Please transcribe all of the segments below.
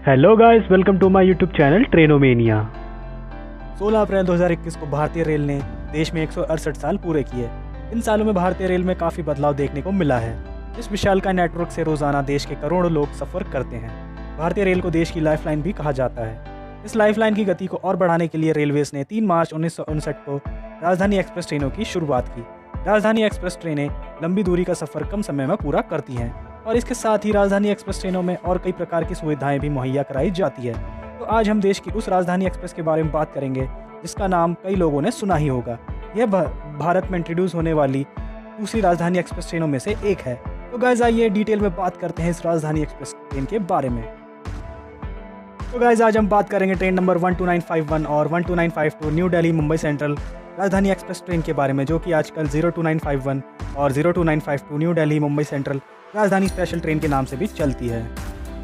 Hello guys, welcome to my YouTube channel Trainomania. 16 अप्रैल 2021 को भारतीय रेल ने देश में 168 साल पूरे किए। इन सालों में भारतीय रेल में काफ़ी बदलाव देखने को मिला है। इस विशालकाय नेटवर्क से रोजाना देश के करोड़ों लोग सफ़र करते हैं। भारतीय रेल को देश की लाइफलाइन भी कहा जाता है। इस लाइफलाइन की गति को और बढ़ाने के लिए रेलवेज ने 3 मार्च 1959 को राजधानी एक्सप्रेस ट्रेनों की शुरुआत की। राजधानी एक्सप्रेस ट्रेनें लंबी दूरी का सफ़र कम समय में पूरा करती हैं और इसके साथ ही राजधानी एक्सप्रेस ट्रेनों में और कई प्रकार की सुविधाएं भी मुहैया कराई जाती है। तो आज हम देश की उस राजधानी एक्सप्रेस के बारे में बात करेंगे जिसका नाम कई लोगों ने सुना ही होगा। यह भारत में इंट्रोड्यूस होने वाली दूसरी राजधानी एक्सप्रेस ट्रेनों में से एक है। तो गाइस आइए डिटेल में बात करते हैं इस राजधानी एक्सप्रेस ट्रेन के बारे में। तो गाइस आज हम बात करेंगे ट्रेन नंबर 12951 और 12952 न्यू दिल्ली मुंबई सेंट्रल राजधानी एक्सप्रेस ट्रेन के बारे में, जो कि आजकल 02951 और 02952 न्यू दिल्ली मुंबई सेंट्रल राजधानी स्पेशल ट्रेन के नाम से भी चलती है।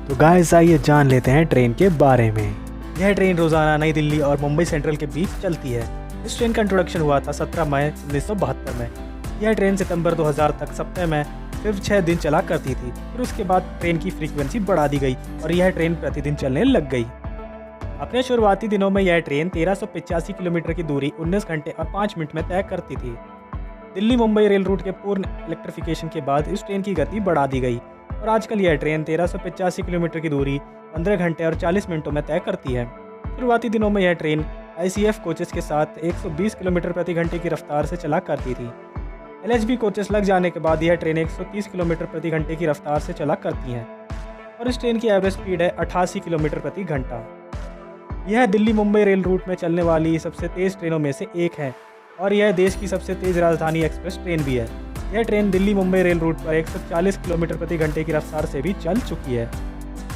तो गाइस आइए जान लेते हैं ट्रेन के बारे में। यह ट्रेन रोजाना नई दिल्ली और मुंबई सेंट्रल के बीच चलती है। इस ट्रेन का इंट्रोडक्शन हुआ था 17 मई 1972 में। यह ट्रेन सितंबर 2000 तक सप्ताह में सिर्फ 6 दिन चला करती थी। फिर उसके बाद ट्रेन की फ्रीक्वेंसी बढ़ा दी गई और यह ट्रेन प्रतिदिन चलने लग गई। अपने शुरुआती दिनों में यह ट्रेन 1385 किलोमीटर की दूरी 19 घंटे और 5 मिनट में तय करती थी। दिल्ली मुंबई रेल रूट के पूर्ण इलेक्ट्रिफिकेशन के बाद इस ट्रेन की गति बढ़ा दी गई और आजकल यह ट्रेन 1385 किलोमीटर की दूरी 15 घंटे और 40 मिनटों में तय करती है। शुरुआती दिनों में यह ट्रेन ICF कोचेस के साथ 120 किलोमीटर प्रति घंटे की रफ्तार से चला करती थी। LHB कोचेस लग जाने के बाद यह ट्रेन 130 किलोमीटर प्रति घंटे की रफ्तार से चला करती हैं और इस ट्रेन की एवरेज स्पीड है 88 किलोमीटर प्रति घंटा। यह दिल्ली मुंबई रेल रूट में चलने वाली सबसे तेज़ ट्रेनों में से एक है और यह देश की सबसे तेज़ राजधानी एक्सप्रेस ट्रेन भी है। यह train Delhi Mumbai rail route पर 140 किलोमीटर प्रति घंटे की रफ्तार से भी चल चुकी है।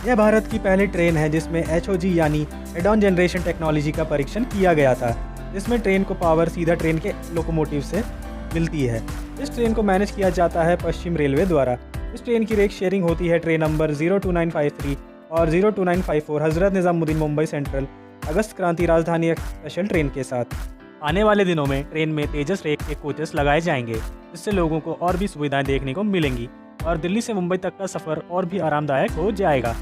यह भारत की पहली ट्रेन है जिसमें HOG यानी हेड ऑन जनरेशन टेक्नोलॉजी का परीक्षण किया गया था, जिसमें ट्रेन को पावर सीधा ट्रेन के लोकोमोटिव से मिलती है। इस ट्रेन को मैनेज किया जाता है पश्चिम रेलवे द्वारा। इस ट्रेन की रेक शेयरिंग होती है ट्रेन नंबर 02953 और 02954 हजरत निजामुद्दीन मुंबई सेंट्रल अगस्त क्रांति राजधानी स्पेशल ट्रेन के साथ। आने वाले दिनों में ट्रेन में तेजस रेक के कोचेस लगाए जाएंगे, जिससे लोगों को और भी सुविधाएं देखने को मिलेंगी और दिल्ली से मुंबई तक का सफ़र और भी आरामदायक हो जाएगा।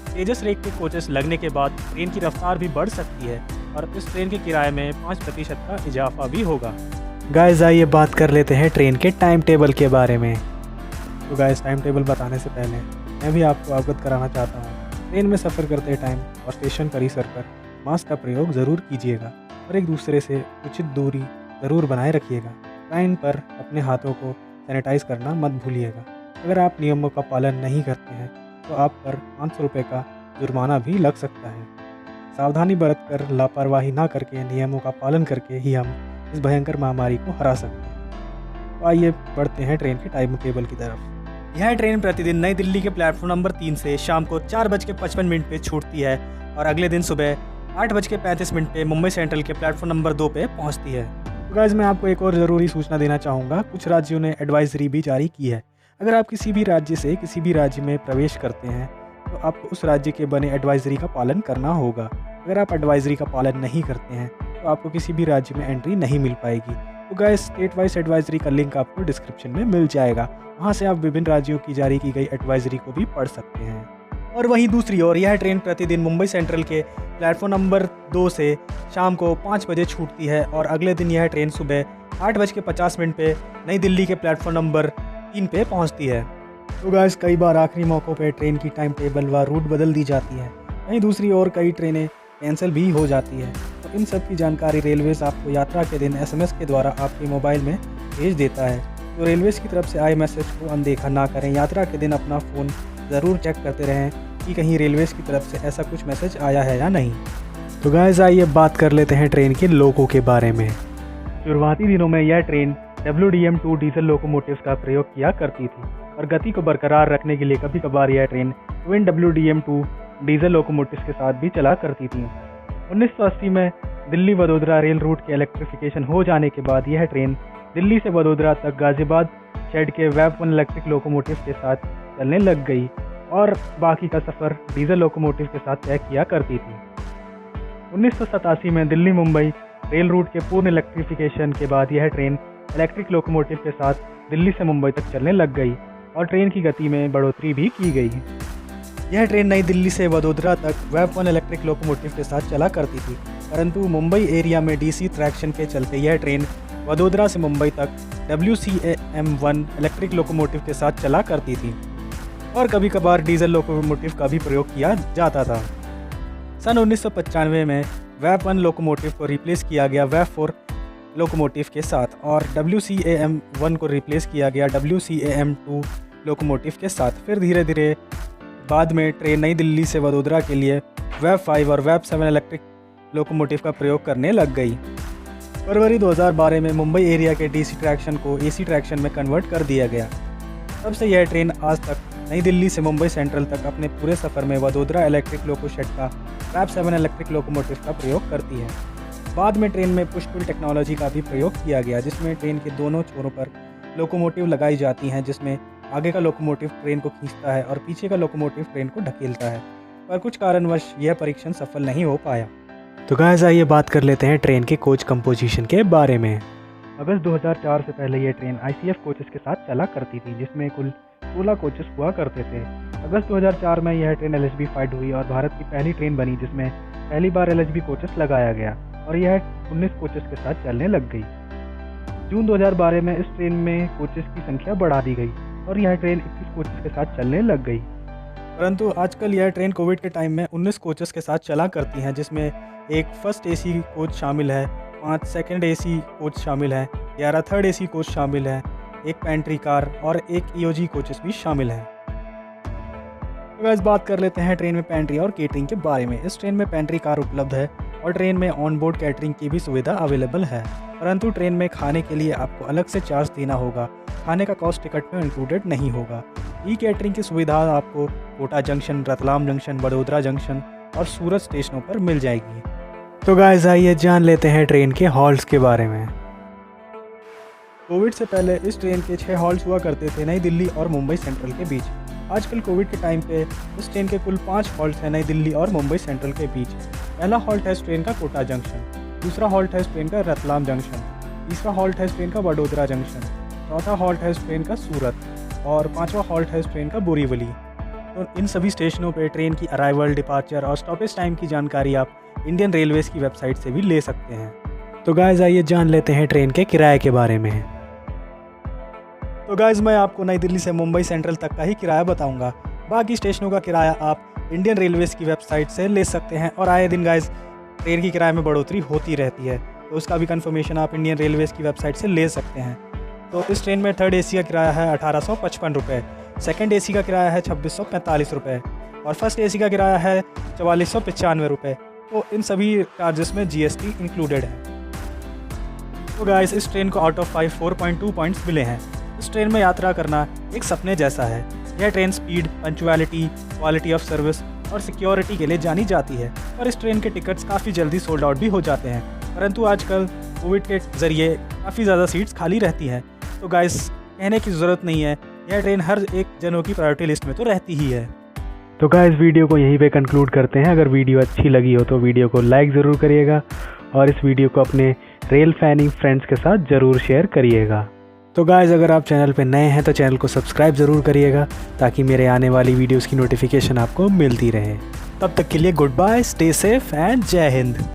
तेजस रेक के कोचेस लगने के बाद ट्रेन की रफ्तार भी बढ़ सकती है और इस ट्रेन के किराए में 5% का इजाफा भी होगा। गाइस आइए बात कर लेते हैं ट्रेन के टाइम टेबल के बारे में। तो गाइस टाइम टेबल बताने से पहले मैं भी आपको अवगत कराना चाहता हूँ। ट्रेन में सफ़र करते टाइम और स्टेशन परिसर पर मास्क का प्रयोग ज़रूर कीजिएगा और एक दूसरे से उचित दूरी ज़रूर बनाए रखिएगा। ट्रेन पर अपने हाथों को सैनिटाइज करना मत भूलिएगा। अगर आप नियमों का पालन नहीं करते हैं तो आप पर 500 रुपये का जुर्माना भी लग सकता है। सावधानी बरत कर लापरवाही ना करके नियमों का पालन करके ही हम इस भयंकर महामारी को हरा सकते हैं। तो आइए बढ़ते हैं ट्रेन के टाइम टेबल की तरफ। यह ट्रेन प्रतिदिन नई दिल्ली के प्लेटफॉर्म नंबर 3 से शाम को 4:55 पे छूटती है और अगले दिन सुबह 8:35 पे मुंबई सेंट्रल के प्लेटफॉर्म नंबर 2 पे पहुंचती है। तो गाइस मैं आपको एक और ज़रूरी सूचना देना चाहूँगा। कुछ राज्यों ने एडवाइजरी भी जारी की है। अगर आप किसी भी राज्य से किसी भी राज्य में प्रवेश करते हैं तो आपको उस राज्य के बने एडवाइजरी का पालन करना होगा। अगर आप एडवाइजरी का पालन नहीं करते हैं तो आपको किसी भी राज्य में एंट्री नहीं मिल पाएगी। तो गाइस स्टेट वाइज एडवाइजरी का लिंक आपको डिस्क्रिप्शन में मिल जाएगा। वहाँ से आप विभिन्न राज्यों की जारी की गई एडवाइजरी को भी पढ़ सकते हैं। और वहीं दूसरी ओर यह ट्रेन प्रतिदिन मुंबई सेंट्रल के प्लेटफॉर्म नंबर 2 से शाम को 5 बजे छूटती है और अगले दिन यह ट्रेन सुबह 8:50 पे नई दिल्ली के प्लेटफॉर्म नंबर 3 पे पहुंचती है। तो गाइस कई बार आखिरी मौक़ों पे ट्रेन की टाइम टेबल व रूट बदल दी जाती है। वहीं दूसरी ओर कई ट्रेनें कैंसिल भी हो जाती है। तो इन सब की जानकारी रेलवेज़ आपको यात्रा के दिन SMS के द्वारा आपके मोबाइल में भेज देता है। तो रेलवेज़ की तरफ से आए मैसेज को अनदेखा ना करें। यात्रा के दिन अपना फ़ोन ज़रूर चेक करते रहें कि कहीं रेलवेज़ की तरफ से ऐसा कुछ मैसेज आया है या नहीं। तो गाइस आइए बात कर लेते हैं ट्रेन के लोगों के बारे में। शुरुआती दिनों में यह ट्रेन WDM2 डीजल लोकोमोटिव्स का प्रयोग किया करती थी और गति को बरकरार रखने के लिए कभी कभार यह train twin WDM2 diesel locomotives के साथ भी चला करती थी। 1980 में दिल्ली वडोदरा रेल रूट के इलेक्ट्रिफिकेशन हो जाने के बाद यह ट्रेन दिल्ली से वडोदरा तक गाजियाबाद शेड के वेब 1 इलेक्ट्रिक लोकोमोटिव्स के साथ चलने लग गई और बाकी का सफ़र डीजल लोकोमोटिव के साथ तय किया करती थी। 1987 में दिल्ली मुंबई रेल रूट के पूर्ण इलेक्ट्रिफिकेशन के बाद यह ट्रेन इलेक्ट्रिक लोकोमोटिव के साथ दिल्ली से मुंबई तक चलने लग गई और ट्रेन की गति में बढ़ोतरी भी की गई। यह ट्रेन नई दिल्ली से वडोदरा तक वेव 1 इलेक्ट्रिक लोकोमोटिव के साथ चला करती थी, परंतु मुंबई एरिया में डीसी ट्रैक्शन के चलते यह ट्रेन वडोदरा से मुंबई तक WCAM-1 इलेक्ट्रिक लोकोमोटिव के साथ चला करती थी और कभी कभार डीजल लोकोमोटिव का भी प्रयोग किया जाता था। सन 1995 में वेव 1 लोकोमोटिव को रिप्लेस किया गया वेव 4 लोकोमोटिव के साथ और WCAM-1 को रिप्लेस किया गया WCAM-2 लोकोमोटिव के साथ। फिर धीरे धीरे बाद में ट्रेन नई दिल्ली से वडोदरा के लिए वेव 5 और वेव 7 इलेक्ट्रिक लोकोमोटिव का प्रयोग करने लग गई। फरवरी 2012 में मुंबई एरिया के डीसी ट्रैक्शन को एसी ट्रैक्शन में कन्वर्ट कर दिया गया। तब से यह ट्रेन आज तक नई दिल्ली से मुंबई सेंट्रल तक अपने पूरे सफ़र में वडोदरा इलेक्ट्रिक लोको शेड का वेव 7 इलेक्ट्रिक लोकोमोटिव का प्रयोग करती है। बाद में ट्रेन में पुश पुल टेक्नोलॉजी का भी प्रयोग किया गया, जिसमें ट्रेन के दोनों छोरों पर लोकोमोटिव लगाई जाती हैं, जिसमें आगे का लोकोमोटिव ट्रेन को खींचता है और पीछे का लोकोमोटिव ट्रेन को ढकेलता है, पर कुछ कारणवश यह परीक्षण सफल नहीं हो पाया। तो गाइस आइए बात कर लेते हैं ट्रेन के कोच कंपोजिशन के बारे में। अगस्त 2004 से पहले यह ट्रेन ICF कोचेस के साथ चला करती थी, जिसमें कुल 16 कोचेस हुआ करते थे। अगस्त 2004 में यह ट्रेन LHB-5 हुई और भारत की पहली ट्रेन बनी जिसमें पहली बार LHB कोचेस लगाया गया और यह 19 कोचेस के साथ चलने लग गई। जून 2012 में इस ट्रेन में कोचेस की संख्या बढ़ा दी गई और यह ट्रेन 21 कोचेस के साथ चलने लग गई। परंतु आजकल यह ट्रेन कोविड के टाइम में 19 कोचेस के साथ चला करती हैं, जिसमें एक फर्स्ट AC कोच शामिल है, 5 सेकंड AC कोच शामिल है, 11 थर्ड AC कोच शामिल है, एक पेंट्री कार और एक EOG कोचेस भी शामिल है। तो गाइस बात कर लेते हैं ट्रेन में पेंट्री और केटरिंग के बारे में। इस ट्रेन में पेंट्री कार उपलब्ध है और ट्रेन में ऑन बोर्ड कैटरिंग की भी सुविधा अवेलेबल है, परंतु ट्रेन में खाने के लिए आपको अलग से चार्ज देना होगा। खाने का कॉस्ट टिकट में इंक्लूडेड नहीं होगा। ई कैटरिंग की सुविधा आपको Kota junction, Ratlam junction, Vadodara junction और सूरत स्टेशनों पर मिल जाएगी। तो गाइस आइए जान लेते हैं ट्रेन के हॉल्ट्स के बारे में। कोविड से पहले इस ट्रेन के 6 हॉल्ट्स हुआ करते थे नई दिल्ली और मुंबई सेंट्रल के बीच। आजकल कोविड के टाइम पे इस ट्रेन के कुल 5 हॉल्ट्स हैं नई दिल्ली और मुंबई सेंट्रल के बीच। पहला हॉल्ट है इस ट्रेन का कोटा जंक्शन, दूसरा हॉल्ट है इस ट्रेन का रतलाम जंक्शन, तीसरा हॉल्ट है इस ट्रेन का वडोदरा जंक्शन, चौथा हॉल्ट है इस ट्रेन का सूरत और 5वां हॉल्ट है इस ट्रेन का बोरीवली। तो इन सभी स्टेशनों पे ट्रेन की अराइवल, डिपार्चर और स्टॉपेज टाइम की जानकारी आप इंडियन रेलवेज़ की वेबसाइट से भी ले सकते हैं। तो गाइस आइए जान लेते हैं ट्रेन के किराए के बारे में। तो गाइस मैं आपको नई दिल्ली से मुंबई सेंट्रल तक का ही किराया बताऊंगा। बाकी स्टेशनों का किराया आप इंडियन रेलवेज़ की वेबसाइट से ले सकते हैं और आए दिन गाइस ट्रेन की किराए में बढ़ोतरी होती रहती है, तो उसका भी कंफर्मेशन आप इंडियन रेलवेज़ की वेबसाइट से ले सकते हैं। तो इस ट्रेन में थर्ड AC का किराया है 1855 रुपये, सेकेंड AC का किराया है 2645 रुपये और फर्स्ट AC का किराया है 4495 रुपये। तो इन सभी चार्जेस में GST इंक्लूडेड है। तो गाइस इस ट्रेन को आउट ऑफ 5 4.2 पॉइंट्स मिले हैं। इस ट्रेन में यात्रा करना एक सपने जैसा है। यह train speed, punctuality, quality of service और सिक्योरिटी के लिए जानी जाती है, और इस ट्रेन के टिकट्स काफ़ी जल्दी सोल्ड आउट भी हो जाते हैं। परंतु आजकल कोविड के ज़रिए काफ़ी ज़्यादा सीट्स खाली रहती हैं। तो गाइस कहने की ज़रूरत नहीं है, यह ट्रेन हर एक जनों की प्रायोरिटी लिस्ट में तो रहती ही है। तो गाइस वीडियो को यहीं पे कंक्लूड करते हैं। अगर वीडियो अच्छी लगी हो तो वीडियो को लाइक ज़रूर करिएगा और इस वीडियो को अपने रेल फैनिंग फ्रेंड्स के साथ ज़रूर शेयर करिएगा। तो गाइस अगर आप चैनल पे नए हैं तो चैनल को सब्सक्राइब ज़रूर करिएगा ताकि मेरे आने वाली वीडियोस की नोटिफिकेशन आपको मिलती रहे। तब तक के लिए goodbye, stay safe and Jai Hind.